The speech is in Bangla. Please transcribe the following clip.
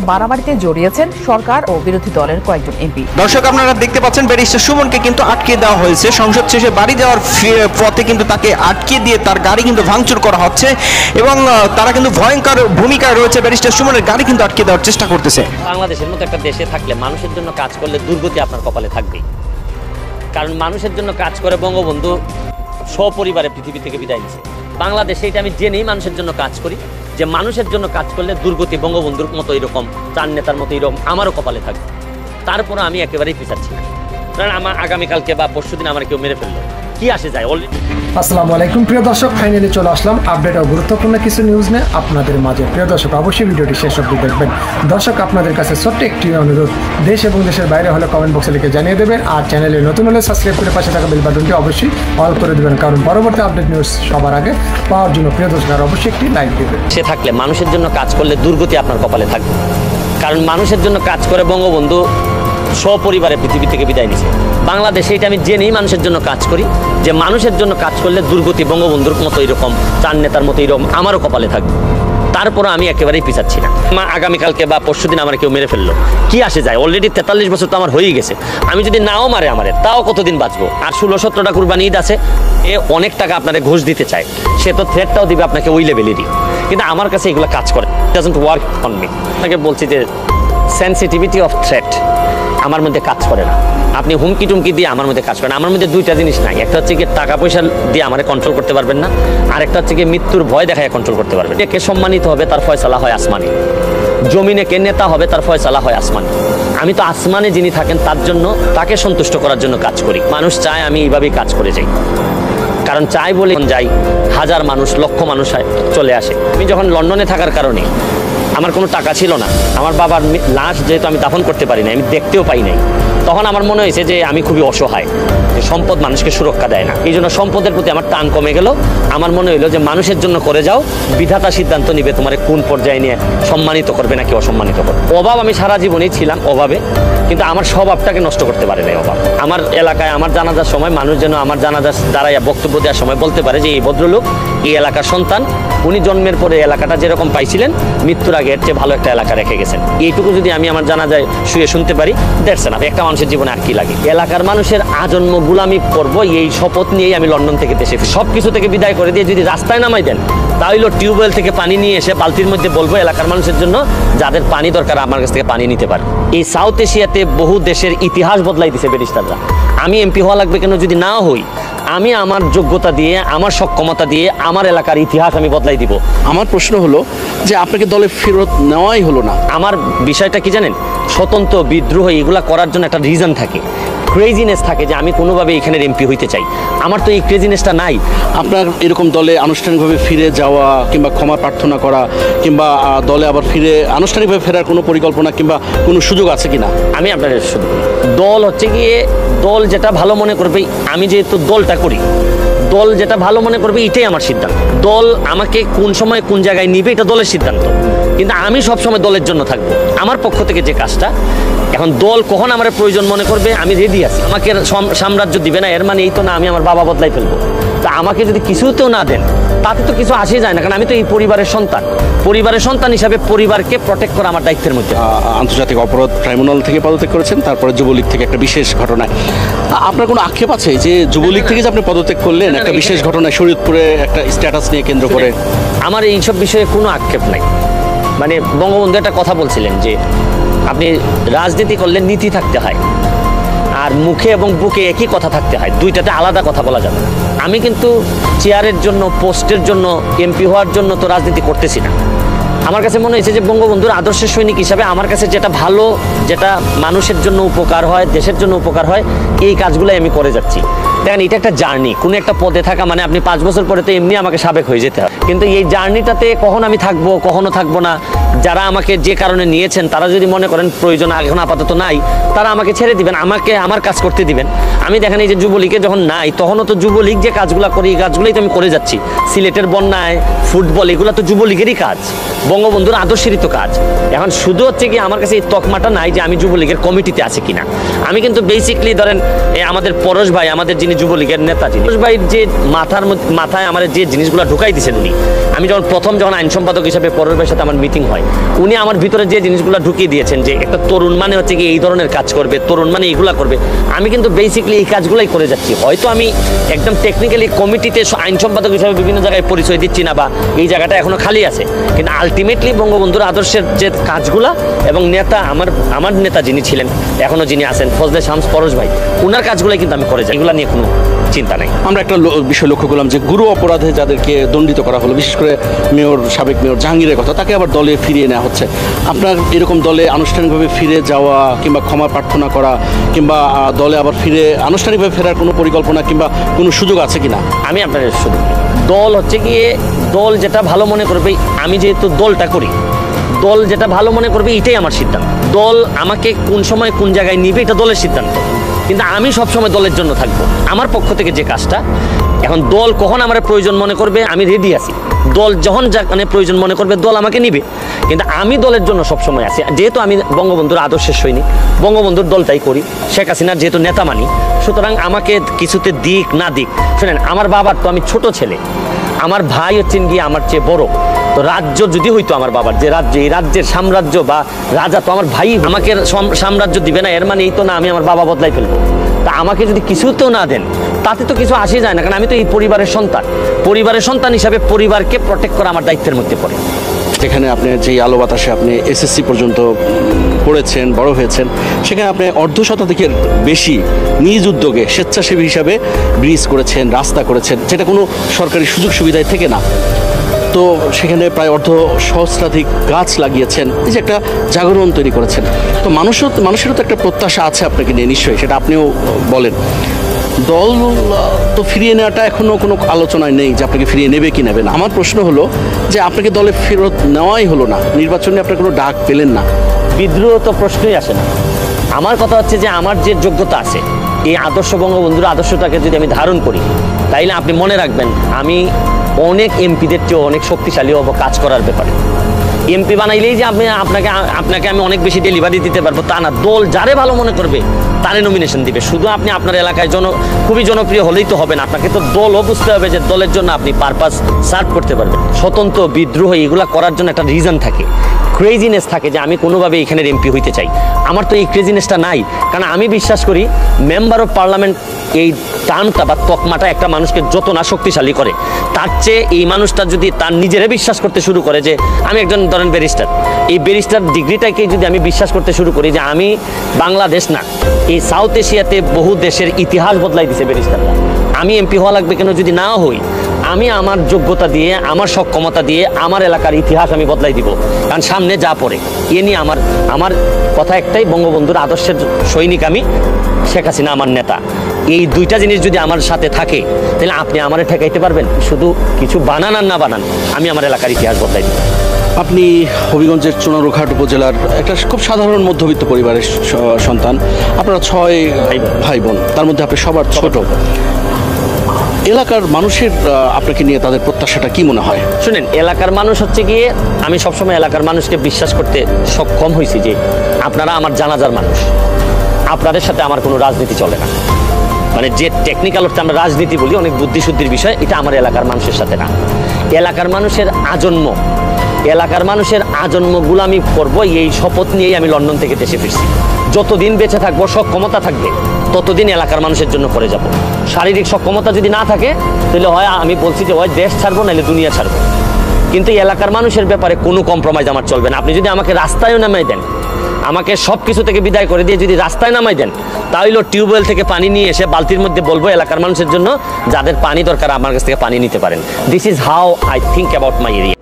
মারামারিতে জড়িয়েছেন সরকার ও বিরোধী দলের কয়েকজন এমপি। দর্শক আপনারা দেখতে পাচ্ছেন ব্যারিস্টার সুমনকে কিন্তু আটকে দেওয়া হয়েছে। সংসদ শেষে বাড়ি যাওয়ার পথে কিন্তু তাকে আটকে দিয়ে তার গাড়ি কিন্তু ভাঙচুর করা হচ্ছে এবং তারা কিন্তু ভয়ঙ্কর ভূমিকায় রয়েছে। ব্যারিস্টার সুমনের গাড়ি কিন্তু আটকে দেওয়ার চেষ্টা করতেছে। বাংলাদেশের মতো একটা দেশে থাকলে মানুষের জন্য কাজ করলে দুর্গতি আপনার কপালে থাকবেই। কারণ মানুষের জন্য কাজ করে বঙ্গবন্ধু সপরিবারে পৃথিবী থেকে বিদায় নিয়েছে। বাংলাদেশে এটা আমি জেনেই মানুষের জন্য কাজ করি, যে মানুষের জন্য কাজ করলে দুর্গতি বঙ্গবন্ধুর মতো এরকম, চার নেতার মতো এরকম আমারও কপালে থাকবে। তারপরে আমি একেবারেই পিছাচ্ছি না, কারণ আমার আগামীকালকে বা পরশুদিন আমার কেউ মেরে ফেললো, কি আসে যায় অলরেডি। আসসালামু আলাইকুম প্রিয় দর্শক, ফাইনালি চলে আসলাম আপডেট ও গুরুত্বপূর্ণ কিছু নিউজ নিয়ে আপনাদের মাঝে। প্রিয় দর্শক, অবশ্যই ভিডিওটি শেষ অবধি দেখবেন। দর্শক, আপনাদের কাছে ছোট্ট একটি অনুরোধ, দেশ এবং দেশের বাইরে হলে কমেন্ট বক্সে লিখে জানিয়ে দেবেন, আর চ্যানেলে নতুন হলে সাবস্ক্রাইব করে পাশে থাকা বেল বাটনটি অবশ্যই অল করে দেবেন, কারণ পরবর্তী আপডেট নিউজ সবার আগে পাওয়ার জন্য প্রিয় দর্শক অবশ্যই একটি লাইক দেবেন। সে থাকলে মানুষের জন্য কাজ করলে দুর্গতি আপনার কপালে থাকবে। কারণ মানুষের জন্য কাজ করে বঙ্গবন্ধু সপরিবারে পৃথিবী থেকে বিদায় নিয়েছে। বাংলাদেশে এটা আমি জেনেই মানুষের জন্য কাজ করি, যে মানুষের জন্য কাজ করলে দুর্গতি বঙ্গবন্ধুর মতো এরকম, চার নেতার মতো এরকম আমারও কপালে থাকবে। তারপরে আমি একেবারেই পিছাচ্ছি না। আমার আগামীকালকে বা পরশুদিন আমার কেউ মেরে ফেললো, কি আসে যায়, অলরেডি 43 বছর তো আমার হয়েই গেছে। আমি যদি নাও মারে আমারে, তাও কতদিন বাঁচবো? আর 16-17টা কুরবানি ঈদ আছে, এ অনেক টাকা আপনারে ঘুষ দিতে চায়, সে তো থ্রেটটাও দিবে আপনাকে ওই লেভেলেরই। কিন্তু আমার কাছে এগুলো কাজ করে, ডাজন্ট ওয়ার্ক অন মি। আপনাকে বলছি যে সেন্সিটিভিটি অফ থ্রেট আমার মধ্যে কাজ করে না। আপনি হুমকি টুমকি দিয়ে আমার মধ্যে কাজ করেন। আমার মধ্যে দুইটা জিনিস নাই, একটা হচ্ছে কি টাকা পয়সা দিয়ে আমারে কন্ট্রোল করতে পারবেন না, আর একটা হচ্ছে কি মৃত্যুর ভয় দেখায় কন্ট্রোল করতে পারবেন। কে সম্মানিত হবে তার ফয়সালা হয় আসমানি, জমিনে কে নেতা হবে তার ফয়সালা হয় আসমানি। আমি তো আসমানে যিনি থাকেন তার জন্য, তাকে সন্তুষ্ট করার জন্য কাজ করি। মানুষ চায় আমি এইভাবেই কাজ করে যাই, কারণ চাই বলে যাই, হাজার মানুষ লক্ষ মানুষ চলে আসে। আমি যখন লন্ডনে থাকার কারণে আমার কোনো টাকা ছিল না, আমার বাবার লাশ যেহেতু আমি দাফন করতে পারি না, আমি দেখতেও পাই নাই, তখন আমার মনে হয়েছে যে আমি খুবই অসহায়, যে সম্পদ মানুষকে সুরক্ষা দেয় না। এই জন্য সম্পদের প্রতি আমার টান কমে গেল। আমার মনে হইলো যে মানুষের জন্য করে যাও, বিধাতা সিদ্ধান্ত নিবে তোমার কোন পর্যায়ে নিয়ে সম্মানিত করবে নাকি অসম্মানিত করবে। অভাব আমি সারা জীবনেই ছিলাম অভাবে, কিন্তু আমার স্বভাবটাকে নষ্ট করতে পারে নাই অভাব। আমার এলাকায় আমার জানাজার সময় মানুষ যেন আমার জানাজার দাঁড়াইয়া বক্তব্য দেওয়ার সময় বলতে পারে যে এই ভদ্রলোক এই এলাকার সন্তান, উনি জন্মের পরে এলাকাটা যেরকম পাইছিলেন মৃত্যুর আগে এর চেয়ে ভালো একটা এলাকা রেখে গেছেন। এইটুকু যদি আমি আমার জানাজায় শুয়ে শুনতে পারি, দ্যাটস এনাফ। একটা মানুষের জীবনে আর কি লাগে? এলাকার মানুষের আজন্ম গুলামি করবো এই শপথ নিয়েই আমি লন্ডন থেকে দেশে সব কিছু থেকে বিদায় করে দিয়ে যদি রাস্তায় নামাই দেন, তাহলে টিউবওয়েল থেকে পানি নিয়ে এসে বালতির মধ্যে বলবো এলাকার মানুষের জন্য যাদের পানি দরকার আমার কাছ থেকে পানি নিতে পারে। এই সাউথ এশিয়াতে বহু দেশের ইতিহাস বদলাই দিছে ব্যারিস্টাররা। আমি এমপি হওয়া লাগবে কেন? যদি না হই, আমি আমার যোগ্যতা দিয়ে, আমার সক্ষমতা দিয়ে আমার এলাকার ইতিহাস আমি বদলাই দিব। আমার প্রশ্ন হলো যে আপনাকে দলে ফেরত নেওয়াই হলো না। আমার বিষয়টা কি জানেন, স্বতন্ত্র বিদ্রোহ এগুলা করার জন্য একটা রিজন থাকে, ক্রেজিনেস থাকে, যে আমি কোনোভাবে এখানের এমপি হইতে চাই। আমার তো এই ক্রেজিনেসটা নাই। আপনার এরকম দলে আনুষ্ঠানিকভাবে ফিরে যাওয়া কিংবা ক্ষমা প্রার্থনা করা কিংবা দলে আবার ফিরে আনুষ্ঠানিকভাবে ফেরার কোনো পরিকল্পনা কিংবা কোনো সুযোগ আছে কিনা? আমি আপনার শুধু দল হচ্ছে গিয়ে, দল যেটা ভালো মনে করবে, আমি যেহেতু দলটা করি, দল যেটা ভালো মনে করবে এটাই আমার সিদ্ধান্ত। দল আমাকে কোন সময় কোন জায়গায় নিবে এটা দলের সিদ্ধান্ত, কিন্তু আমি সবসময় দলের জন্য থাকবো। আমার পক্ষ থেকে যে কাজটা, এখন দল কখন আমার প্রয়োজন মনে করবে আমি রেডি আছি। আমাকে সাম্রাজ্য দিবে না এর মানে এই তো না আমি আমার বাবা বদলাই ফেলবো। তা আমাকে যদি কিছুতেও না দেন তাতে তো কিছু আসে যায় না, কারণ আমি তো এই পরিবারের সন্তান। পরিবারের সন্তান হিসাবে পরিবারকে প্রোটেক্ট করা আমার দায়িত্বের মধ্যে। আন্তর্জাতিক অপরাধ ট্রাইব্যুনাল থেকে পদত্যাগ করেছেন, তারপরে যুবলীগ থেকে একটা বিশেষ ঘটনায় আপনার কোনো আক্ষেপ আছে যে যুবলীগ থেকে যে আপনি পদত্যাগ করলেন একটা বিশেষ ঘটনায় শরীয়তপুরে একটা স্ট্যাটাস নিয়ে কেন্দ্র করে? আমার এইসব বিষয়ে কোনো আক্ষেপ নাই। মানে বঙ্গবন্ধু একটা কথা বলছিলেন যে আপনি রাজনীতি করলে নীতি থাকতে হয়, আর মুখে এবং বুকে একই কথা থাকতে হয়, দুইটাতে আলাদা কথা বলা যাবে না। আমি কিন্তু চেয়ারের জন্য, পোস্টের জন্য, এমপি হওয়ার জন্য তো রাজনীতি করতেছি না। আমার কাছে মনে হয়েছে যে বঙ্গবন্ধুর আদর্শের সৈনিক হিসাবে আমার কাছে যেটা ভালো, যেটা মানুষের জন্য উপকার হয়, দেশের জন্য উপকার হয়, এই কাজগুলোই আমি করে যাচ্ছি। দেখেন, এটা একটা জার্নি। কোনো একটা পদে থাকা মানে আপনি 5 বছর পরে তো এমনি আমাকে সাবেক হয়ে যেতে হয়, কিন্তু এই জার্নিটাতে কখন আমি থাকবো কখনো থাকবো না। যারা আমাকে যে কারণে নিয়েছেন তারা যদি মনে করেন প্রয়োজন এখন আপাতত নাই, তারা আমাকে ছেড়ে দিবেন, আমাকে আমার কাজ করতে দিবেন। আমি দেখেন এই যে যুবলীগে যখন নাই, তখনও তো যুবলীগ যে কাজগুলো করি এই কাজগুলোই তো আমি করে যাচ্ছি। সিলেটের বন্যায়, ফুটবল, এগুলো তো যুবলীগেরই কাজ, বঙ্গবন্ধুর আদর্শেরই তো কাজ। এখন শুধু হচ্ছে কি আমার কাছে এই তকমাটা নাই যে আমি যুবলীগের কমিটিতে আছি কিনা। আমি কিন্তু বেসিকলি ধরেন আমাদের পরশ ভাই, আমাদের যিনি যুবলীগের নেতা, যিনি পরশ ভাইয়ের যে মাথায় আমার যে জিনিসগুলো ঢুকাই দিয়েছেন উনি, আমি যখন প্রথম আইন সম্পাদক হিসেবে পরশ ভাইয়ের সাথে আমার মিটিং হয়, উনি আমার ভিতরে যে জিনিসগুলো ঢুকিয়ে দিয়েছেন যে একটা তরুণ মানে হচ্ছে কি এই ধরনের কাজ করবে, তরুণ মানে এইগুলা করবে, আমি কিন্তু বেসিক্যালি এই কাজগুলাই করে যাচ্ছি। হয়তো আমি একদম টেকনিক্যালি কমিটিতে আইন সম্পাদক হিসাবে বিভিন্ন জায়গায় পরিচয় দিচ্ছি না, বা এই জায়গাটা এখনো খালি আছে, কিন্তু আলটিমেটলি বঙ্গবন্ধুর আদর্শের যে কাজগুলা এবং নেতা আমার নেতা যিনি ছিলেন এখনো যিনি আছেন ফজলে শামস পরশ ভাই, ওনার কাজগুলাই কিন্তু আমি করে যাই, এগুলা নিয়ে কোনো চিন্তা নেই। আমরা একটা বিষয় লক্ষ্য করলাম যে গুরু অপরাধে যাদেরকে দণ্ডিত করা হলো, বিশেষ করে সাবেক মেয়র জাহাঙ্গীরের কথা, তাকে আবার দলে ফিরিয়ে নেওয়া হচ্ছে। আপনার এরকম দলে আনুষ্ঠানিকভাবে ফিরে যাওয়া কিংবা ক্ষমা প্রার্থনা করা কিংবা দলে আবার ফিরে আনুষ্ঠানিকভাবে ফেরার কোনো পরিকল্পনা কিংবা কোনো সুযোগ আছে কিনা? আমি আপনার শুধু দল হচ্ছে গিয়ে দল যেটা ভালো মনে করবে, আমি যেহেতু দলটা করি, দল যেটা ভালো মনে করবে এটাই আমার সিদ্ধান্ত। দল আমাকে কোন সময় কোন জায়গায় নিবে এটা দলের সিদ্ধান্ত, কিন্তু আমি সবসময় দলের জন্য থাকবো। আমার পক্ষ থেকে যে কাজটা, এখন দল কখন আমার প্রয়োজন মনে করবে আমি রেডি আছি, দল যখন মানে প্রয়োজন মনে করবে দল আমাকে নিবে, কিন্তু আমি দলের জন্য সবসময় আছি। যেহেতু আমি বঙ্গবন্ধুর আদর্শের সৈনিক, বঙ্গবন্ধুর দলটাই করি, শেখ হাসিনার যেহেতু নেতা মানি, সুতরাং আমাকে কিছুতে দিক না দিক, শোনেন আমার বাবার তো আমি ছোট ছেলে, আমার ভাই হচ্ছেন গিয়ে আমার চেয়ে বড়, তো রাজ্য যদি হইতো আমার বাবার যে রাজ্য, এই রাজ্যের সাম্রাজ্য বা রাজা তো আমার ভাই, আমাকে সাম্রাজ্য দিবে না, এর মানে এই তো না আমি আমার বাবা বদলাই ফেলবো। তা আমাকে যদি কিছুতেও না দেন তাতে তো কিছু আসে যায় না, কারণ আমি তো এই পরিবারের সন্তান, পরিবারের সন্তান হিসাবে পরিবারকে প্রোটেক্ট করা আমার দায়িত্বের মধ্যে পড়ে। যেখানে আপনি যেই আলো বাতাসে আপনি এসএসসি পর্যন্ত পড়েছেন, বড় হয়েছেন, সেখানে আপনি অর্ধশতাধিকের বেশি নিজ উদ্যোগে স্বেচ্ছাসেবী হিসাবে ব্রিজ করেছেন, রাস্তা করেছেন, যেটা কোনো সরকারি সুযোগ সুবিধায় থেকে না। তো সেখানে প্রায় সহস্রাধিক গাছ লাগিয়েছেন, এই যে একটা জাগরণ তৈরি করেছেন। তো মানুষেরও তো একটা প্রত্যাশা আছে আপনাকে নিয়ে, নিশ্চয়ই সেটা আপনিও বলেন। দল তো ফিরিয়ে নেওয়াটা এখনও কোনো আলোচনায় নেই যে আপনাকে ফিরিয়ে নেবে কি নেবে না। আমার প্রশ্ন হলো যে আপনাকে দলে ফেরত নেওয়াই হলো না, নির্বাচনে আপনার কোনো ডাক পেলেন না, বিদ্রোহ তো প্রশ্নই আসে না। আমার কথা হচ্ছে যে আমার যে যোগ্যতা আছে, এই আদর্শ বঙ্গবন্ধুর আদর্শটাকে যদি আমি ধারণ করি, তাইলে আপনি মনে রাখবেন আমি অনেক এমপিদের চেয়েও অনেক শক্তিশালী হব কাজ করার ব্যাপারে। এমপি বানাইলেই যে আপনাকে আমি অনেক বেশি ডেলিভারি দিতে পারবো তা না, দল যারে ভালো মনে করবে তারে নমিনেশন দিবে। শুধু আপনি আপনার এলাকায় খুবই জনপ্রিয় হলেই তো হবে না, আপনাকে তো দলও বুঝতে হবে যে দলের জন্য আপনি পারপাস সার্ভ করতে পারবেন। স্বতন্ত্র বিদ্রোহ এগুলা করার জন্য একটা রিজন থাকে, ক্রেজিনেস থাকে যে আমি কোনোভাবে এখানের এমপি হইতে চাই। আমার তো এই ক্রেজিনেসটা নাই, কারণ আমি বিশ্বাস করি মেম্বার অফ পার্লামেন্ট এই টার্মটা বা তকমাটা একটা মানুষকে যত না শক্তিশালী করে, তার চেয়ে এই মানুষটা যদি তার নিজেরে বিশ্বাস করতে শুরু করে যে আমি একজন ধরেন ব্যারিস্টার, এই ব্যারিস্টার ডিগ্রিটাকে যদি আমি বিশ্বাস করতে শুরু করি যে আমি বাংলাদেশ না এই সাউথ এশিয়াতে বহু দেশের ইতিহাস বদলাই দিছে ব্যারিস্টাররা, আমি এমপি হওয়া লাগবে কেন যদি না হই, আমি আমার যোগ্যতা দিয়ে আমার সক্ষমতা দিয়ে আমার এলাকার ইতিহাস আমি বদলাই দিব। কারণ সামনে যা পড়ে এ নিয়ে আমার কথা একটাই, বঙ্গবন্ধুর আদর্শের সৈনিক আমি, শেখ হাসিনা আমার নেতা। এই দুইটা জিনিস যদি আমার সাথে থাকে তাহলে আপনি আমারে ঠেকাইতে পারবেন, শুধু কিছু বানান আর না বানান, আমি আমার এলাকার ইতিহাস বদলাই দিব। আপনি হবিগঞ্জের চুনারুঘাট উপজেলার একটা খুব সাধারণ মধ্যবিত্ত পরিবারের সন্তান, আপনারা 6 ভাই বোন, তার মধ্যে আপনি সবার ছোট। এলাকার মানুষের আপনাকে নিয়ে তাদের প্রত্যাশাটা কি মনে হয়? শুনেন, এলাকার মানুষ হচ্ছে গিয়ে, আমি সবসময় এলাকার মানুষকে বিশ্বাস করতে সক্ষম হয়েছি যে আপনারা আমার জানাজার মানুষ, আপনাদের সাথে আমার কোনো রাজনীতি চলে না। মানে যে টেকনিক্যাল অর্থে আমরা রাজনীতি বলি, অনেক বুদ্ধিশুদ্ধির বিষয়, এটা আমার এলাকার মানুষের সাথে না। এলাকার মানুষের আজন্ম গুলামি করবো, এই শপথ নিয়েই আমি লন্ডন থেকে দেশে ফিরছি। যতদিন বেঁচে থাকবো, সক্ষমতা থাকবে, ততদিন এলাকার মানুষের জন্য করে যাব। শারীরিক সক্ষমতা যদি না থাকে তাহলে হয় আমি বলছি যে হয় দেশ ছাড়বো নাহলে দুনিয়া ছাড়বো, কিন্তু এলাকার মানুষের ব্যাপারে কোনো কম্প্রোমাইজ আমার চলবে না। আপনি যদি আমাকে রাস্তায়ও নামাই দেন, আমাকে সব কিছু থেকে বিদায় করে দিয়ে যদি রাস্তায় নামাই দেন, তাহলে টিউবওয়েল থেকে পানি নিয়ে এসে বালতির মধ্যে বলবো এলাকার মানুষের জন্য যাদের পানি দরকার আমার কাছ থেকে পানি নিতে পারেন। This is how I think about my area.